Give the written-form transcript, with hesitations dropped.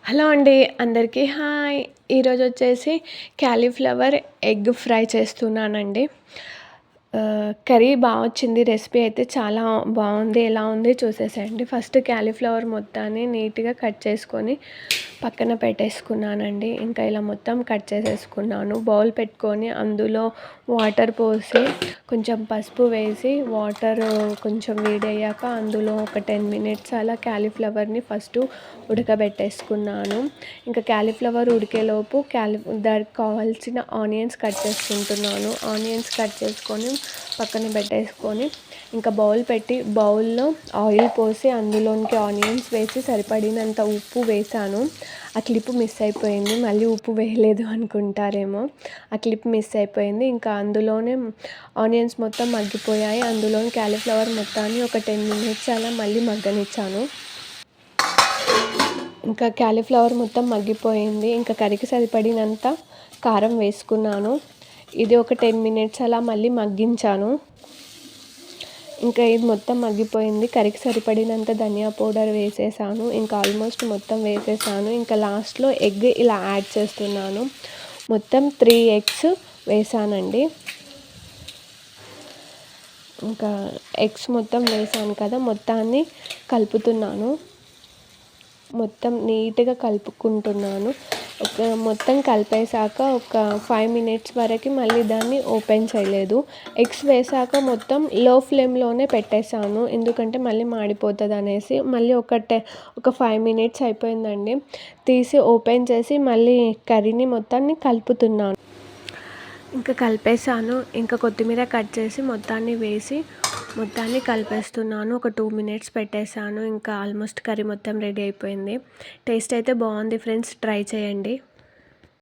Hello అండి. అందరికీ hi. ఈరోజొచ్చేసి cauliflower egg fry చేస్తున్నానండి. కర్రీ వచ్చింది. రెసిపీ అయితే చాలా బాగుంది. ఎలా ఉంది చూసేసేయండి. ఫస్ట్ క్యాలీఫ్లవర్ మొత్తాన్ని నీట్‌గా కట్ చేసుకొని పక్కన పెట్టేసుకున్నానండి. ఇంకా ఇలా మొత్తం కట్ చేసేసుకున్నాను. బౌల్ పెట్టుకొని అందులో వాటర్ పోసి కొంచెం పసుపు వేసి వాటర్ కొంచెం వేడయ్యాక అందులో ఒక 10 మినిట్స్ అలా క్యాలీఫ్లవర్‌ని ఫస్ట్ ఉడకబెట్టేసుకున్నాను. ఇంకా క్యాలీఫ్లవర్ ఉడికేలోపు దానికి కావాల్సిన ఆనియన్స్ కట్ చేసుకుంటున్నాను. ఆనియన్స్ కట్ చేసుకొని పక్కన పెట్టేసుకొని ఇంకా బౌల్ పెట్టి బౌల్‌లో ఆయిల్ పోసి అందులోనికి ఆనియన్స్ వేసి సరిపడినంత ఉప్పు వేశాను. ఆ క్లిప్ మిస్ అయిపోయింది. మళ్ళీ ఉప్పు వేయలేదు అనుకుంటారేమో. ఆ క్లిప్ మిస్ అయిపోయింది. ఇంకా అందులోనే ఆనియన్స్ మొత్తం మగ్గిపోయాయి. అందులోని క్యాలీఫ్లవర్ మొత్తాన్ని ఒక 10 మినిట్స్ అలా మళ్ళీ మగ్గనిచ్చాను. ఇంకా క్యాలీఫ్లవర్ మొత్తం మగ్గిపోయింది. ఇంకా కర్రీకి సరిపడినంత కారం వేసుకున్నాను. ఇది ఒక 10 మినిట్స్ అలా మళ్ళీ మగ్గించాను. ఇంకా ఇది మొత్తం మగ్గిపోయింది. కర్రీకి సరిపడినంత ధనియా పౌడర్ వేసేసాను. ఇంకా ఆల్మోస్ట్ మొత్తం వేసేసాను. ఇంకా లాస్ట్‌లో ఎగ్ ఇలా యాడ్ చేస్తున్నాను. మొత్తం 3 ఎగ్స్ వేసానండి. ఇంకా ఎగ్స్ మొత్తం వేసాను కదా, మొత్తాన్ని కలుపుతున్నాను. మొత్తం నీట్‌గా కలుపుకుంటున్నాను. మొత్తం కలిపేసాక ఒక 5 మినిట్స్ వరకు మళ్ళీ దాన్ని ఓపెన్ చేయలేదు. ఎగ్స్ వేసాక మొత్తం లో ఫ్లేమ్‌లోనే పెట్టేసాను. ఎందుకంటే మళ్ళీ మాడిపోతదనేసి. మళ్ళీ ఒక 5 మినిట్స్ అయిపోయిందండి. తీసి ఓపెన్ చేసి మళ్ళీ కర్రీని మొత్తాన్ని కలుపుతున్నాను. ఇంకా కలిపేసాను. ఇంకా కొత్తిమీర కట్ చేసి మొత్తాన్ని వేసి మొత్తాన్ని కలిపేస్తున్నాను. ఒక 2 మినిట్స్ పెట్టేసాను. ఇంకా ఆల్మోస్ట్ కర్రీ మొత్తం రెడీ అయిపోయింది. టేస్ట్ అయితే బాగుంది ఫ్రెండ్స్. ట్రై చేయండి.